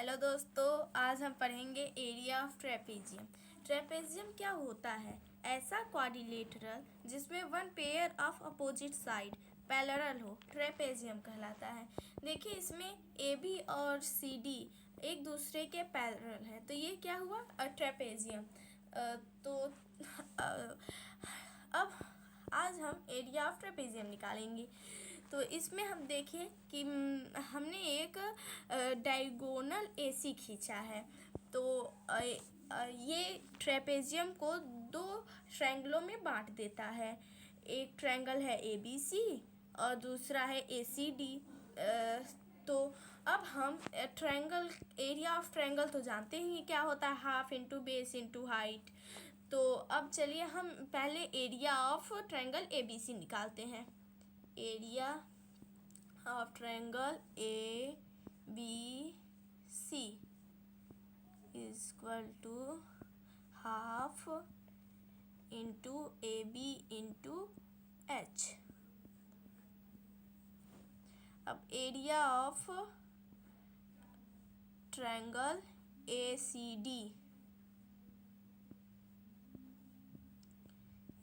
Hello दोस्तों, आज हम पढ़ेंगे एरिया ऑफ ट्रेपेजियम। ट्रेपेजियम क्या होता है? ऐसा क्वाड्रिलेटरल जिसमें one pair of opposite side parallel हो ट्रेपेजियम कहलाता है। देखिए, इसमें ए बी और सी डी एक दूसरे के पैरेलल है, तो ये क्या हुआ? ट्रेपेजियम। तो अब आज हम एरिया ऑफ ट्रेपेजियम निकालेंगे। तो इसमें हम देखिए कि हमने एक डायगोनल एसी खींचा है। तो ये ट्रेपेजियम को दो ट्रायंगलों में बांट देता है। एक ट्रायंगल है ए बी सी और दूसरा है ए सी डी। तो अब हम ट्रायंगल एरिया ऑफ ट्रायंगल तो जानते ही क्या होता है, half into base into height. तो अब चलिए हम पहले area of triangle A B C निकालते हैं। Area of triangle A B C is equal to half into A B into H. अब area of triangle A C D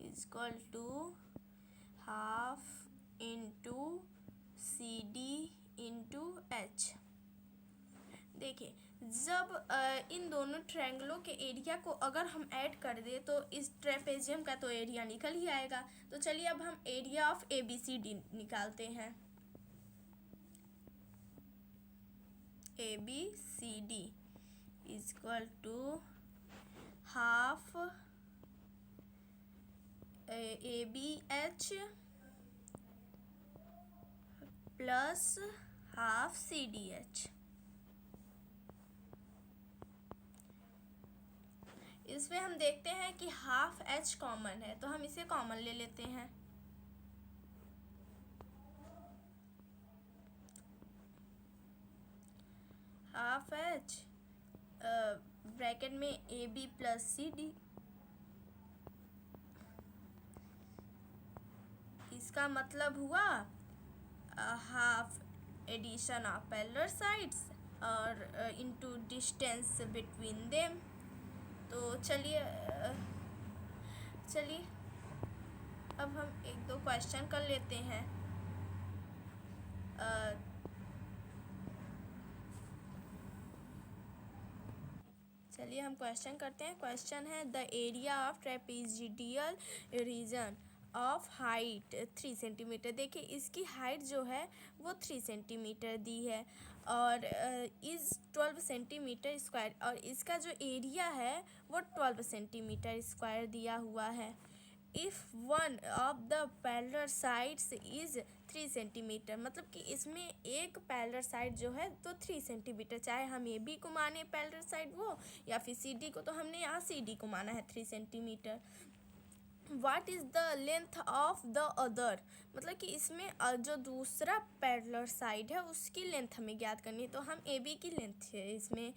is equal to half into C D into H. देखिए, जब इन दोनों ट्रायंगलों के area को अगर हम add कर दें तो इस ट्रेपेजियम का तो एरिया निकल ही आएगा। तो चलिए अब हम area of A B C D निकालते हैं। A B C D is equal to half A B H plus half C D H. इसमें हम देखते हैं कि हाफ एच कॉमन है, तो हम इसे कॉमन ले लेते हैं। हाफ एच ब्रैकेट में A B plus C D, इसका मतलब हुआ half addition of parallel sides और इनटू डिस्टेंस बिटवीन देम। तो चलिए अब हम एक दो क्वेश्चन कर लेते हैं। चलिए हम क्वेश्चन करते हैं। क्वेश्चन है the area of trapezoidal region of height 3 centimetre. देखिए, इसकी हाइट जो है वो 3 सेंटीमीटर दी है और इज़ 12 सेंटीमीटर स्क्वायर, और इसका जो एरिया है वो 12 सेंटीमीटर स्क्वायर दिया हुआ है। If one of the parallel sides is 3 centimetre, मतलब कि इसमें एक पैरेलल साइड जो है तो 3 सेंटीमीटर, चाहे हम ए बी को माने पैरेलल साइड वो या फिर सी डी को, तो हमने यहाँ सी डी को माना है 3 centimetre. What is the length of the other, मतलब कि इसमें जो दूसरा पैरेलल साइड है उसकी लेंथ हमें ज्ञात करनी है, तो हम ए बी की लेंथ इसमें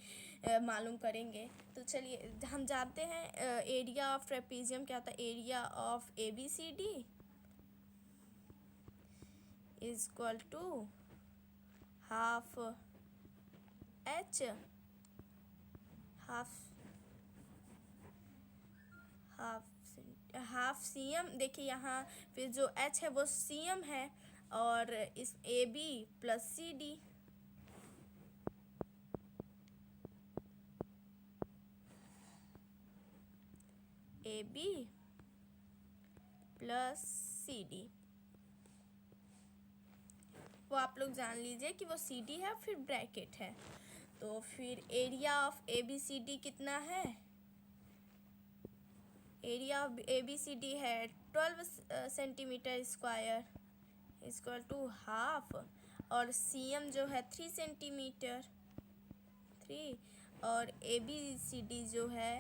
मालूम करेंगे। तो चलिए हम जानते हैं एरिया ऑफ ट्रेपेजियम क्या होता है। Area of A B C D is equal to half H half C M. देखिए यहाँ फिर जो एच है वो सी एम है, और इस A B plus C D. A B plus C D, वो आप लोग जान लीजिए कि वो सी डी है फिर ब्रैकेट है। तो फिर area of A B C D कितना है? Area of A B C D है 12 centimetre square equal to half, और सी एम जो है 3 सेंटीमीटर 3, और ए बी सी डी जो है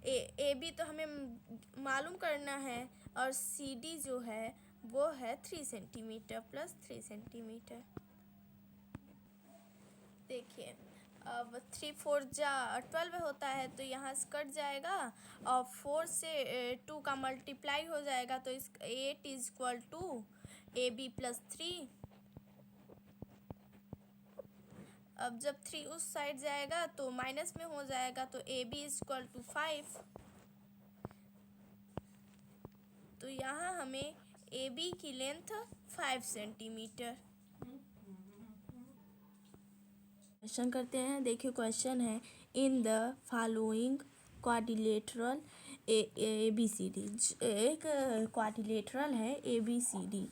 ए बी तो हमें मालूम करना है, और सी डी जो है वो है 3 सेंटीमीटर प्लस 3 सेंटीमीटर। देखिए, अब 3 4 जा 12 होता है, तो यहाँ से कट जाएगा और 4 से 2 का मल्टीप्लाई हो जाएगा, तो इस 8 is equal to A B plus 3 अब जब 3 उस साइड जाएगा तो माइनस में हो जाएगा, तो A B is equal to 5। तो यहाँ हमें ए बी की लेंथ 5 सेंटीमीटर। क्वेश्चन करते हैं। देखिए क्वेश्चन है, in the following quadrilateral A B C D. एक क्वाड्रिलेटरल है ए बी सी डी,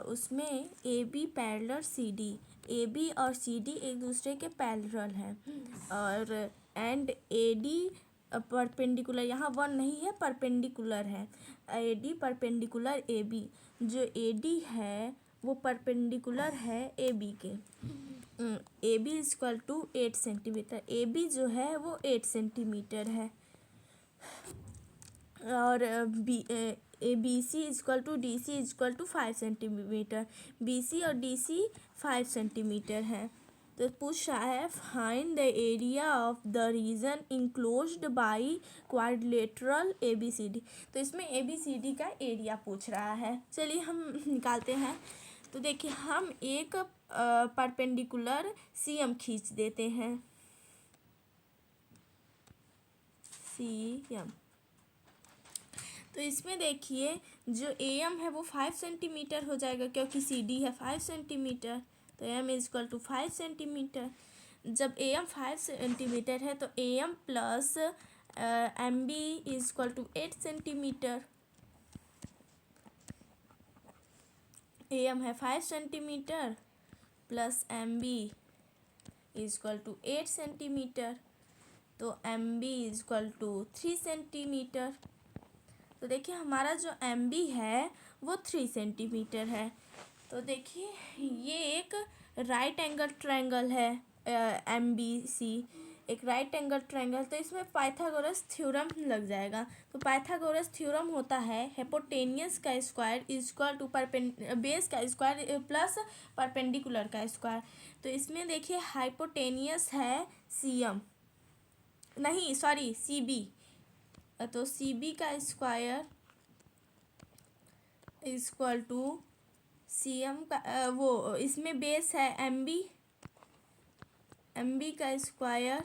उसमें A B parallel C D, A B और सी डी एक दूसरे के पैरेलल हैं, और एंड ए डी परपेंडिकुलर, यहाँ वन नहीं है, परपेंडिकुलर है। A D perpendicular A B, जो ए डी है वो परपेंडिकुलर है ए बी के। A B is equal to 8 centimetre, A B जो है वो 8 सेंटीमीटर है, और B C is equal to D C is equal to 5 centimetre, B C और डी सी 5 सेंटीमीटर है। तो पूछ रहा है, find the area of the region enclosed by quadrilateral A B C D. तो इसमें ए बी सी डी का area पूछ रहा है। चलिए हम निकालते हैं। तो देखिए हम एक परपेंडिकुलर सी एम खींच देते हैं, सी एम। तो इसमें देखिए जो ए एम है वो 5 सेंटीमीटर हो जाएगा, क्योंकि सी डी है 5 सेंटीमीटर, तो M is equal to 5 centimetre. जब ए एम 5 सेंटीमीटर है तो A M plus M B is equal to 8 centimetre. A M है 5 centimetre plus M B is equal to 8 centimetre, तो M B is equal to 3 centimetre. तो देखिए हमारा जो M B है वो 3 सेंटीमीटर है। तो देखिए ये एक राइट एंगल ट्रायंगल है, एम बी सी एक राइट एंगल ट्रायंगल, तो इसमें पाइथागोरस थ्योरम लग जाएगा। तो पाइथागोरस थ्योरम होता है हिपोटेन्यूस का square is equal to base का स्क्वायर प्लस परपेंडिकुलर का स्क्वायर। तो इसमें देखिए हाइपोटेन्यूस है सी एम, नहीं सॉरी सी बी, तो सी बी का square is equal to C M का वो इसमें बेस है एम बी का स्क्वायर,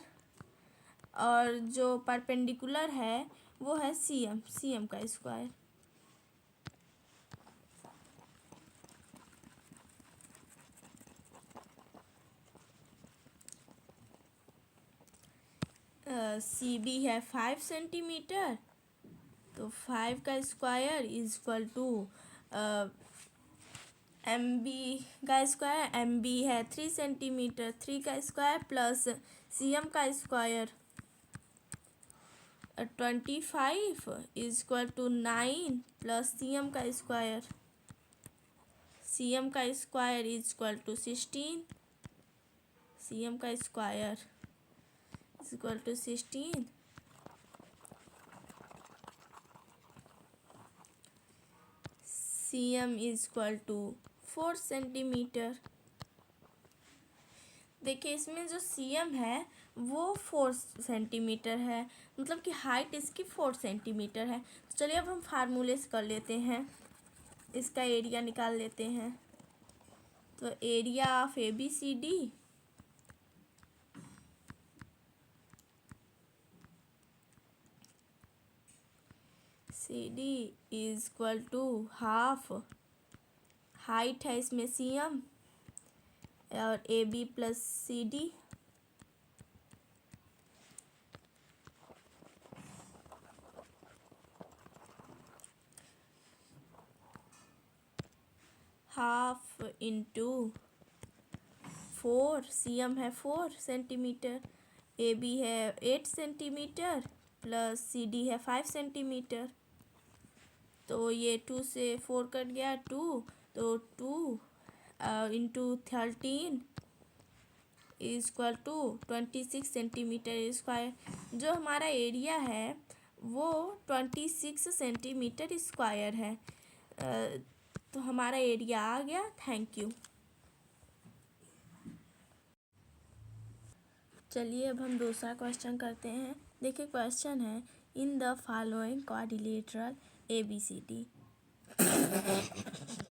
और जो परपेंडिकुलर है वो है सी एम का स्क्वायर। सी बी है 5 सेंटीमीटर, तो 5 का square is equal to M B का स्क्वायर, एम बी है 3 सेंटीमीटर, 3 का स्क्वायर प्लस सी एम का square 25 is equal to 9 plus C M का स्क्वायर, सी एम का square is equal to 16, C M का square is equal to 16, C M is equal to 4 centimetre. देखिए इसमें जो सी M है वो 4 centimetre है, मतलब कि हाइट इसकी 4 सेंटीमीटर है। तो चलिए अब हम फार्मूले से कर लेते हैं, इसका एरिया निकाल लेते हैं। तो area of A B C D C D is equal to half, height है इसमें सी एम और A B plus C D, half into 4, C M है 4 सेंटीमीटर, ए बी है 8 सेंटीमीटर प्लस सी डी है 5 centimetre. तो ये 2 से 4 cut गया 2, तो 2 into 13 is equal to 26 centimetre square. जो हमारा एरिया है वो 26 सेंटीमीटर स्क्वायर है। तो हमारा एरिया आ गया। Thank you. चलिए अब हम दूसरा क्वेश्चन करते हैं। देखिए क्वेश्चन है, in the following quadrilateral A B C D